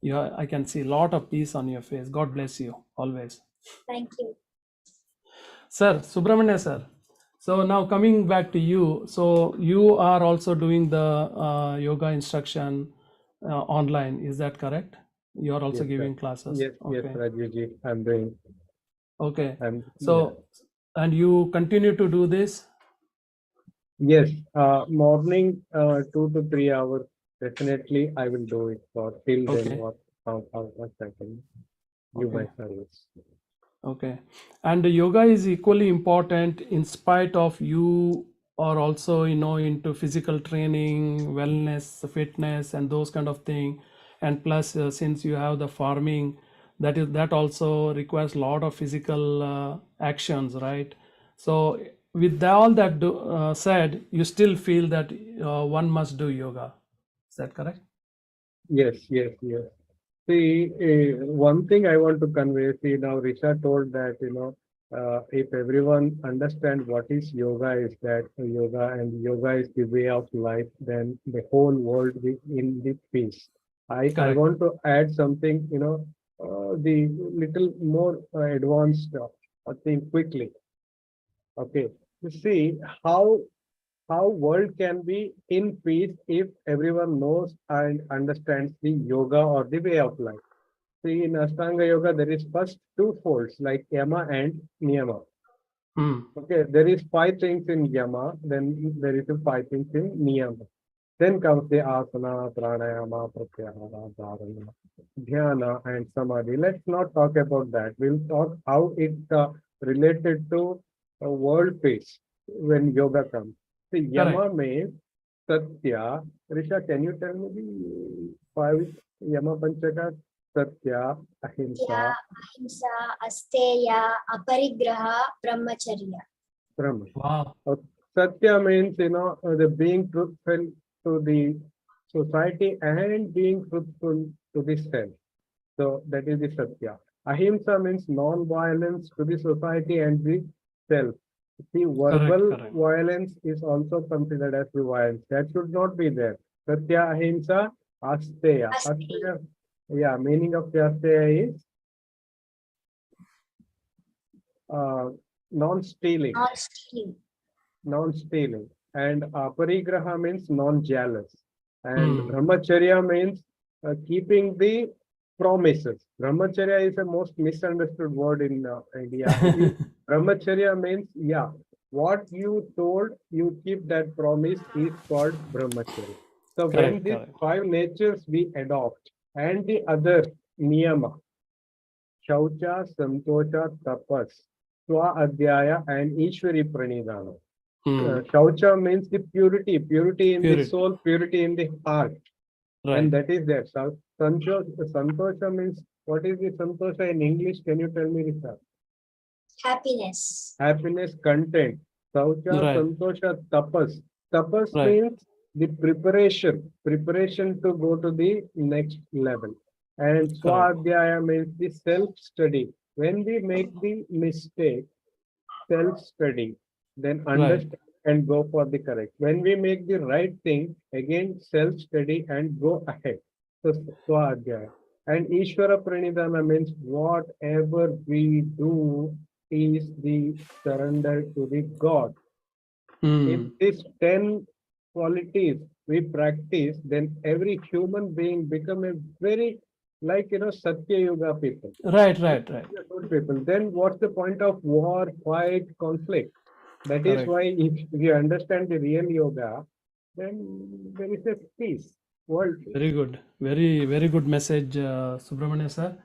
I can see a lot of peace on your face. God bless you always. Thank you. Sir, Subramanya sir. So now coming back to you. So you are also doing the yoga instruction online. Is that correct? You are also Yes, sir. giving classes. Yes, yes, Okay. Rajuji, I'm doing. Okay. Yeah. So, and you continue to do this? Yes, morning 2 to 3 hours. Definitely, I will do it for till then. Okay. How much I can give my Okay. service. Okay. And yoga is equally important in spite of you are also, into physical training, wellness, fitness, and those kind of thing. And plus, since you have the farming, that also requires a lot of physical actions, right? So with all that said, you still feel that one must do yoga. Is that correct? Yes, yes, yes. See, one thing I want to convey. See, now Risha told that if everyone understand what is yoga, is that yoga and yoga is the way of life, then the whole world is in the peace. I Correct. want to add something. The little more advanced thing quickly. Okay, you see how world can be in peace if everyone knows and understands the yoga or the way of life. See, in Ashtanga Yoga, there is first two folds like Yama and Niyama. Hmm. Okay, there is five things in Yama, then there is five things in Niyama. Then comes the Asana, Pranayama, Pratyahara, Dharana, Dhyana, and Samadhi. Let's not talk about that. We'll talk how it related to world peace when yoga comes. The Correct. Yama means Satya. Risha, can you tell me the five Yama Panchaka? Satya, Satya, Ahimsa, ahimsa, asteya, aparigraha, brahmacharya. Brahma. Wow. Satya means, the being truthful to the society and being truthful to the self. So that is the Satya. Ahimsa means non-violence to the society and the self. See, Correct. verbal Correct. violence is also considered as the violence. That should not be there. Satya, Ahimsa, Asteya. Asteya, Asteya, yeah, meaning of the Asteya is uh, non-stealing. non-stealing. Non-stealing. And parigraha means non-jealous. And Hmm. brahmacharya means keeping the promises. Brahmacharya is the most misunderstood word in India. Brahmacharya means, yeah, what you told, you keep that promise is called brahmacharya. So when Correct. these Correct. five natures we adopt and the other niyama, Shaucha, Santosha, Tapas, Swa Adhyaya, and Ishwari Pranidhana. Hmm. Shaucha means the purity in the Purity. soul, purity in the heart, and Right. that is there. So, Santosha means, what is the Santosha in English? Can you tell me, Risha? Happiness. Happiness, content. Shaucha, Right. Santosha, Tapas. Tapas Right. means the preparation to go to the next level. And Correct. Swadhyaya means the self-study. When we make the mistake, self-study, then Right. understand and go for the correct. When we make the right thing, again self-study and go ahead. So Swadhyaya. And Ishvara Pranidhana means whatever we do is the surrender to the God. If Hmm. these 10 qualities we practice, then every human being become a very like Satya Yuga people. right, right. They're good people. Then what's the point of war, fight, conflict? That is Correct. why if you understand the real yoga, then there is a peace, world peace. Very good. Very good message, Subramania sir.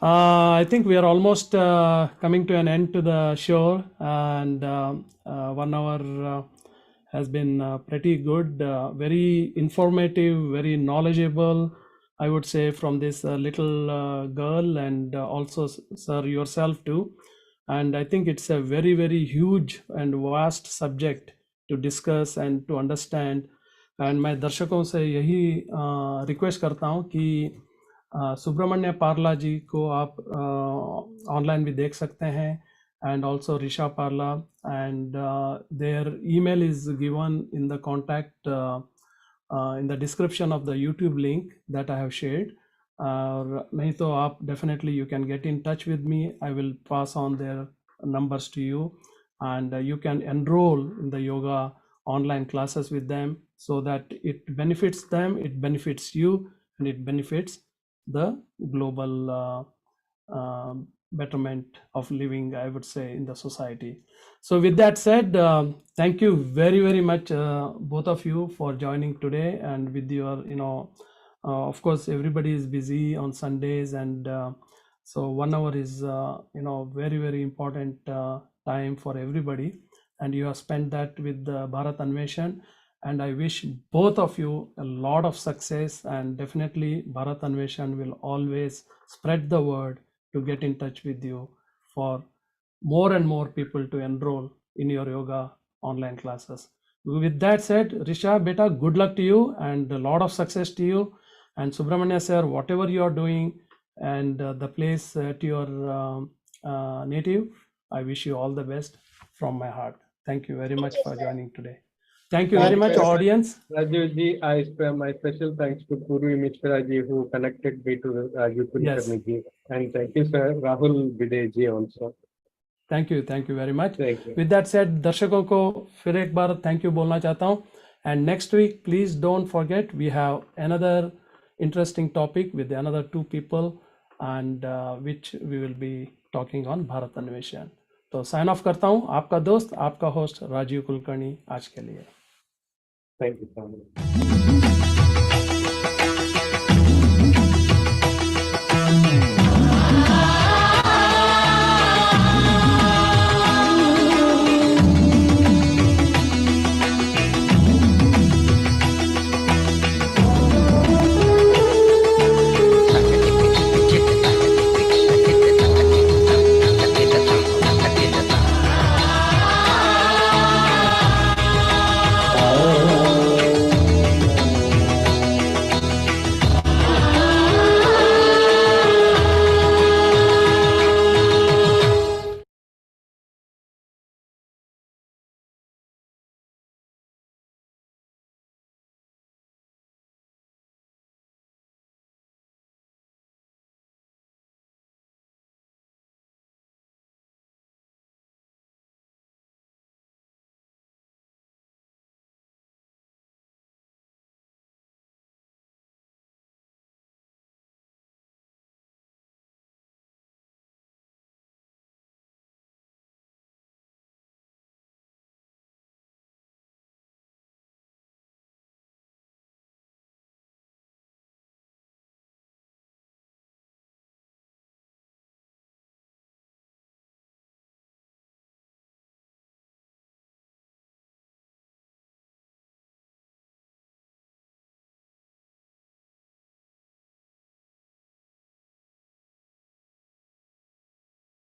I think we are almost coming to an end to the show, and 1 hour has been pretty good, very informative, very knowledgeable, I would say, from this little girl, and also, sir, yourself too. And I think it's a very huge and vast subject to discuss and to understand. And मैं दर्शकों से यही request करता हूँ कि सुब्रमण्य पार्ला जी को आप online भी देख सकते हैं, and also Risha Parla, and their email is given in the contact in the description of the YouTube link that I have shared. और नहीं तो आप definitely you can get in touch with me. I will pass on their numbers to you, and you can enroll in the yoga online classes with them, so that it benefits them, it benefits you, and it benefits the global betterment of living, I would say, in the society. So with that said, thank you very much, both of you, for joining today, and with your of course everybody is busy on Sundays, and so 1 hour is very important time for everybody, and you have spent that with Bharat Anveshan, and I wish both of you a lot of success, and definitely Bharat Anveshan will always spread the word to get in touch with you for more and more people to enroll in your yoga online classes. With that said, Risha, beta, good luck to you and a lot of success to you, and Subramania sir, whatever you are doing and the place at your native, I wish you all the best from my heart. Thank you very much you, for sir. joining today. Thank you very Thank much, you. audience. Rajiv ji, I spare my special thanks to Purvi Mishra ji, who connected me to Rajiv Yes. Kulkarni ji. And thank you, sir, Rahul Bide ji also. Thank you very much. Thank you. With that said, दर्शकों को फिर एक बार thank you बोलना चाहता हूँ, and next week please don't forget we have another interesting topic with another 2 people, and which we will be talking on Bharat Anveshan. तो sign of करता हूँ, आपका दोस्त, आपका होस्ट राजीव कुलकर्णी आज के लिए. Thank you so much.